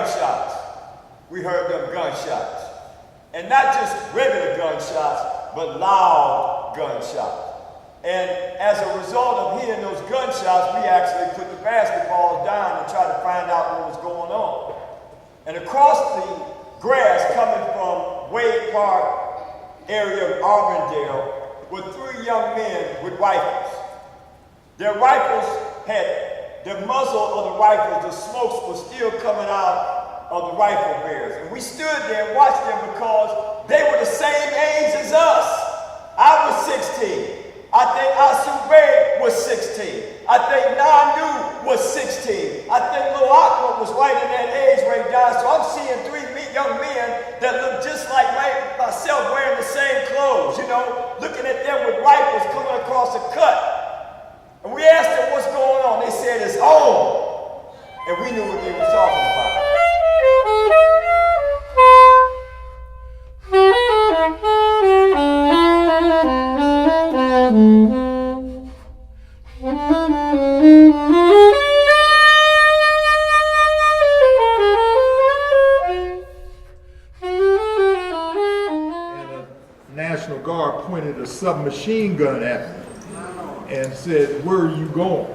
gunshots. We heard them gunshots. And not just regular gunshots, but loud gunshots. And as a result of hearing those gunshots, we actually put the basketballs down and tried to find out what was going on. And across the grass coming from Wade Park area of Auburndale were 3 young men with rifles. Their rifles had the muzzle of the rifles, the smokes was still coming out of the rifle bearers. And we stood there and watched them because they were the same age as us. I was 16. I think Asube was 16. I think Nanu was 16. I think Lil Aqua was right in that age right now. So I'm seeing 3 young men that look just like myself wearing the same clothes, you know, looking at them with rifles coming across the cut. And we asked them what's going on. They said it's on. And we knew what they were talking about. National Guard pointed a submachine gun at me and said, "Where are you going?"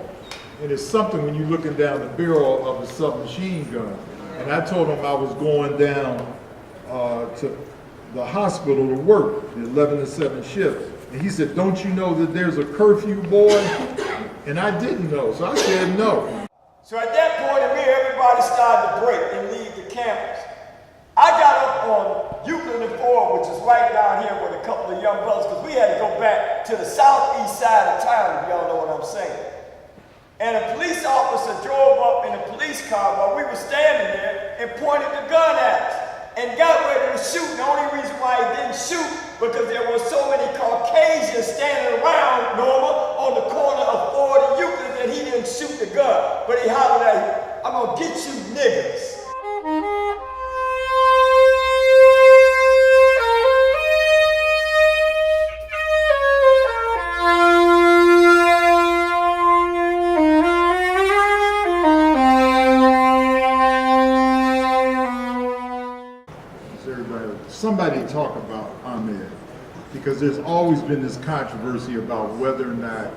And it's something when you're looking down the barrel of a submachine gun. And I told him I was going down to the hospital to work, the 11 to 7 shift. And he said, "Don't you know that there's a curfew, boy?" And I didn't know, so I said no. So at that point, everybody started to break and leave the campus. I got up on Euclid and Ford, which is right down here with a couple of young brothers, because we had to go back to the southeast side of town, if y'all know what I'm saying. And a police officer drove up in a police car while we were standing there and pointed the gun at us and got ready to shoot. The only reason why he didn't shoot because there were so many Caucasians standing around NORMA on the corner of Ford and Euclid that he didn't shoot the gun. But he hollered at him, "I'm gonna get you niggas." Somebody talk about Ahmed, because there's always been this controversy about whether or not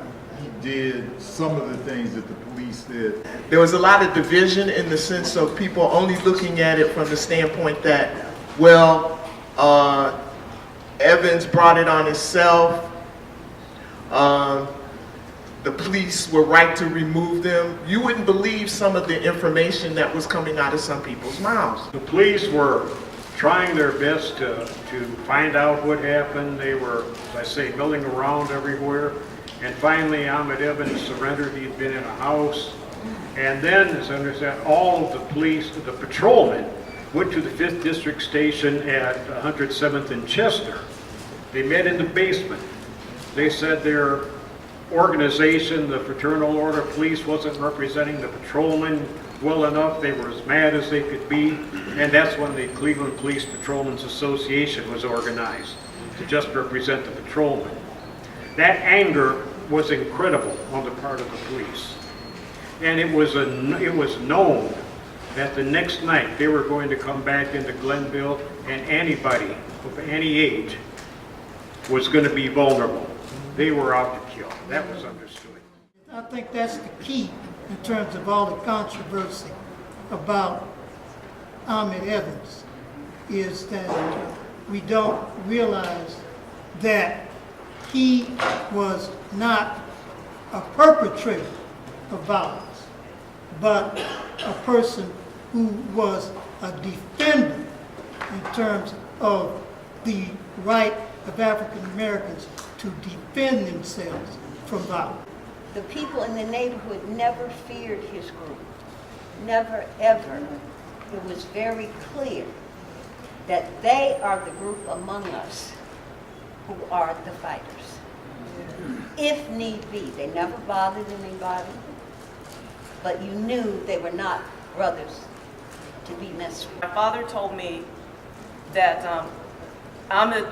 he did some of the things that the police did. There was a lot of division in the sense of people only looking at it from the standpoint that, well, Evans brought it on himself. The police were right to remove them. You wouldn't believe some of the information that was coming out of some people's mouths. The police were trying their best to find out what happened. They were, as I say, milling around everywhere. And finally, Ahmed Evans surrendered. He'd been in a house. And then, as I understand, all of the police, the patrolmen, went to the 5th District Station at 107th and Chester. They met in the basement. They said their organization, the Fraternal Order of Police, wasn't representing the patrolmen well enough. They were as mad as they could be, and that's when the Cleveland Police Patrolmen's Association was organized to just represent the patrolmen. That anger was incredible on the part of the police, and it was known that the next night they were going to come back into Glenville, and anybody of any age was going to be vulnerable. They were out to kill. That was understood. I think that's the key in terms of all the controversy about Ahmed Evans, is that we don't realize that he was not a perpetrator of violence, but a person who was a defender in terms of the right of African Americans to defend themselves from violence. The people in the neighborhood never feared his group, never ever. It was very clear that they are the group among us who are the fighters. If need be, they never bothered anybody, but you knew they were not brothers to be messed with. My father told me that Ahmed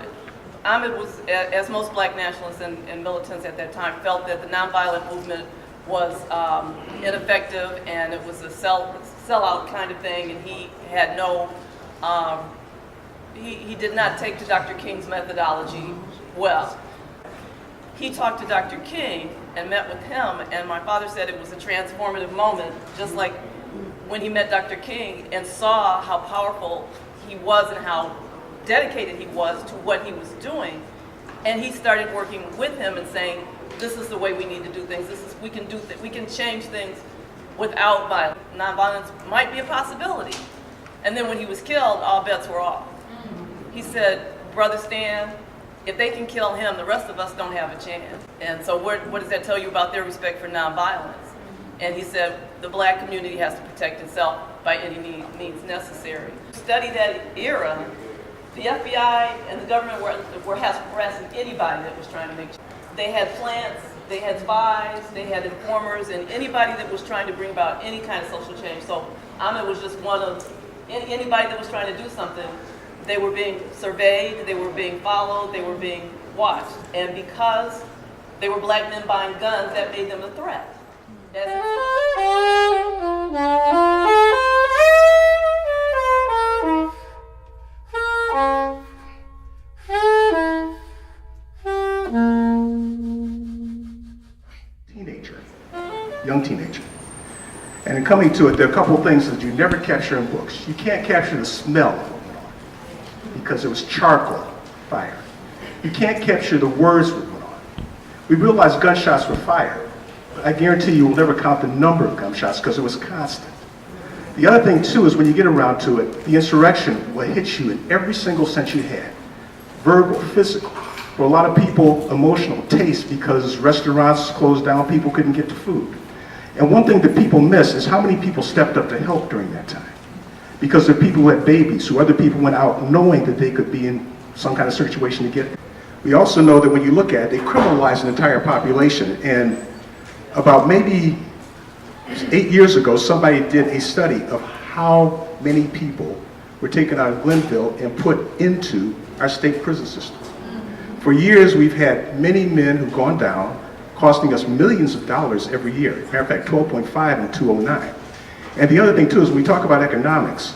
was, as most black nationalists and militants at that time, felt that the nonviolent movement was ineffective, and it was a sellout kind of thing, and he had no, he did not take to Dr. King's methodology well. He talked to Dr. King and met with him, and my father said it was a transformative moment, just like when he met Dr. King and saw how powerful he was and how dedicated he was to what he was doing. And he started working with him and saying, this is the way we need to do things. We can change things without violence. Nonviolence might be a possibility. And then when he was killed, all bets were off. He said, Brother Stan, if they can kill him, the rest of us don't have a chance. And so what does that tell you about their respect for nonviolence? And he said, the black community has to protect itself by any means necessary. Study that era, the FBI and the government were harassing anybody that was trying to make change. They had plants, they had spies, they had informers, and anybody that was trying to bring about any kind of social change. So Ahmed was just one of anybody that was trying to do something. They were being surveyed, they were being followed, they were being watched. And because they were black men buying guns, that made them a threat. Young teenager. And in coming to it, there are a couple of things that you never capture in books. You can't capture the smell of what went on because it was charcoal fire. You can't capture the words that went on. We realized gunshots were fired, but I guarantee you will never count the number of gunshots because it was constant. The other thing too is when you get around to it, the insurrection will hit you in every single sense you had. Verbal, physical. For a lot of people, emotional, taste, because restaurants closed down, people couldn't get to food. And one thing that people miss is how many people stepped up to help during that time. Because there are people who had babies, who other people went out knowing that they could be in some kind of situation to get. We also know that when you look at it, they criminalized an entire population. And about maybe 8 years ago, somebody did a study of how many people were taken out of Glenville and put into our state prison system. For years, we've had many men who've gone down, costing us millions of dollars every year. Matter of fact, 12.5 in 2009. And the other thing too is when we talk about economics,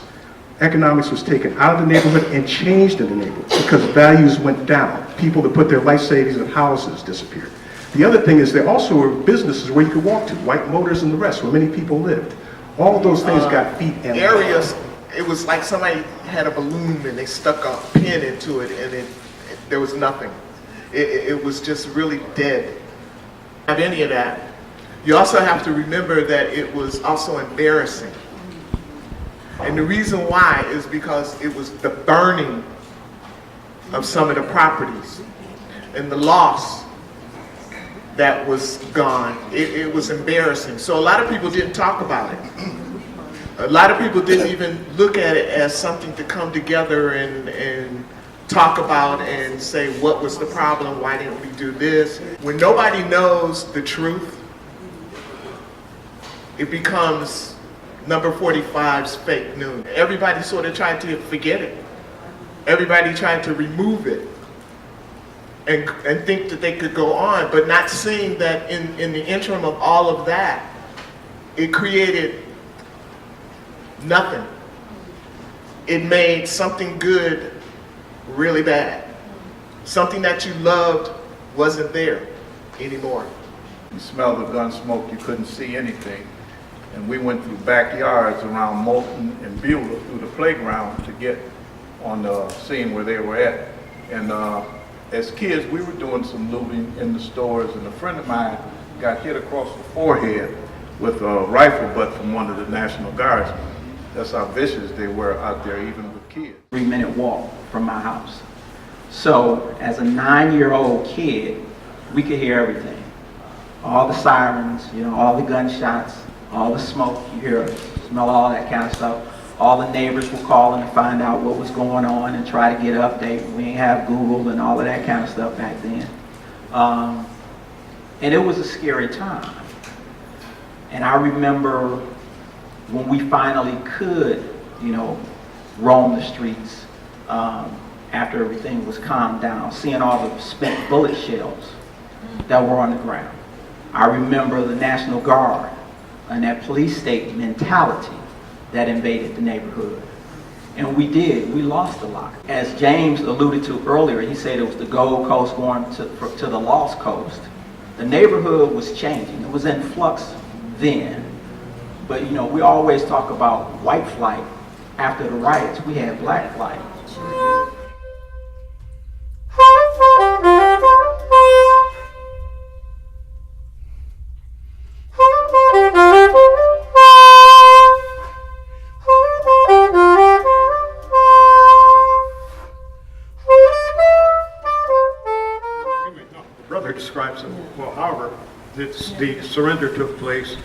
economics was taken out of the neighborhood and changed in the neighborhood because values went down. People that put their life savings in houses disappeared. The other thing is there also were businesses where you could walk to, White Motors and the rest, where many people lived. All of those things got feet and areas. It was like somebody had a balloon and they stuck a pin into it, and there was nothing. It was just really dead. Have any of that. You also have to remember that it was also embarrassing. And the reason why is because it was the burning of some of the properties and the loss that was gone. It was embarrassing. So a lot of people didn't talk about it. A lot of people didn't even look at it as something to come together and talk about and say, what was the problem? Why didn't we do this? When nobody knows the truth, it becomes number 45's fake news. Everybody sort of tried to forget it. Everybody tried to remove it and think that they could go on, but not seeing that in the interim of all of that, it created nothing. It made something good really bad. Something that you loved wasn't there anymore. You smelled the gun smoke, you couldn't see anything. And we went through backyards around Moulton and Beulah through the playground to get on the scene where they were at. And as kids, we were doing some looting in the stores, and a friend of mine got hit across the forehead with a rifle butt from one of the National Guards. That's how vicious they were out there, even with kids. 3-minute walk from my house. So as a 9-year-old kid, we could hear everything. All the sirens, you know, all the gunshots, all the smoke, you hear, smell all that kind of stuff. All the neighbors were calling to find out what was going on and try to get an update. We didn't have Google and all of that kind of stuff back then. And it was a scary time. And I remember when we finally could, you know, roam the streets after everything was calmed down, seeing all the spent bullet shells that were on the ground. I remember the National Guard and that police state mentality that invaded the neighborhood. And we lost a lot. As James alluded to earlier, he said it was the Gold Coast going to the Lost Coast. The neighborhood was changing. It was in flux then. But you know, we always talk about white flight. After the riots, we had black flight. Brother describes it well. However, the surrender took place.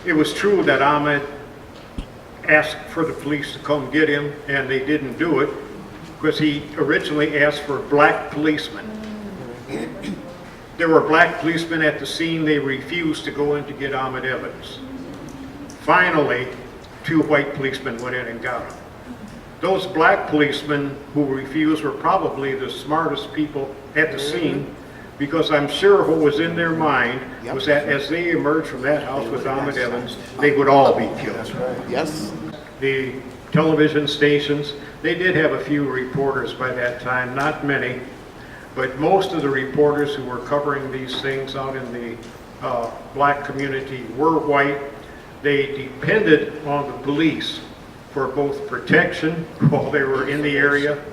It was true that Ahmed asked for the police to come get him, and they didn't do it because he originally asked for black policemen. There were black policemen at the scene. They refused to go in to get Ahmed Evans. Finally, 2 white policemen went in and got him. Those black policemen who refused were probably the smartest people at the scene, because I'm sure what was in their mind was that as they emerged from that house with Ahmed Evans, they would all be killed. That's right. Yes. The television stations, they did have a few reporters by that time, not many, but most of the reporters who were covering these things out in the black community were white. They depended on the police for both protection while they were in the area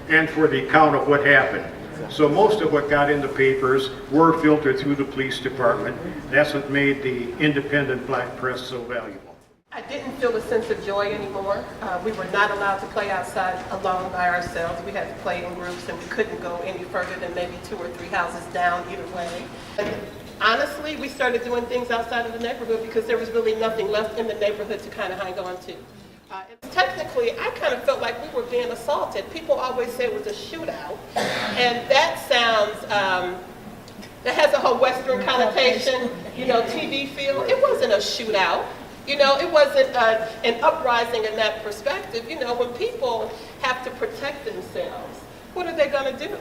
and for the account of what happened. So most of what got in the papers were filtered through the police department. That's what made the independent black press so valuable. I didn't feel a sense of joy anymore. We were not allowed to play outside alone by ourselves. We had to play in groups, and we couldn't go any further than maybe 2 or 3 houses down either way. And honestly, we started doing things outside of the neighborhood because there was really nothing left in the neighborhood to kind of hang on to. Technically, I kind of felt like we were being assaulted. People always say it was a shootout, and that sounds, that has a whole Western connotation, you know, TV feel. It wasn't a shootout. You know, it wasn't an uprising in that perspective. You know, when people have to protect themselves, what are they going to do?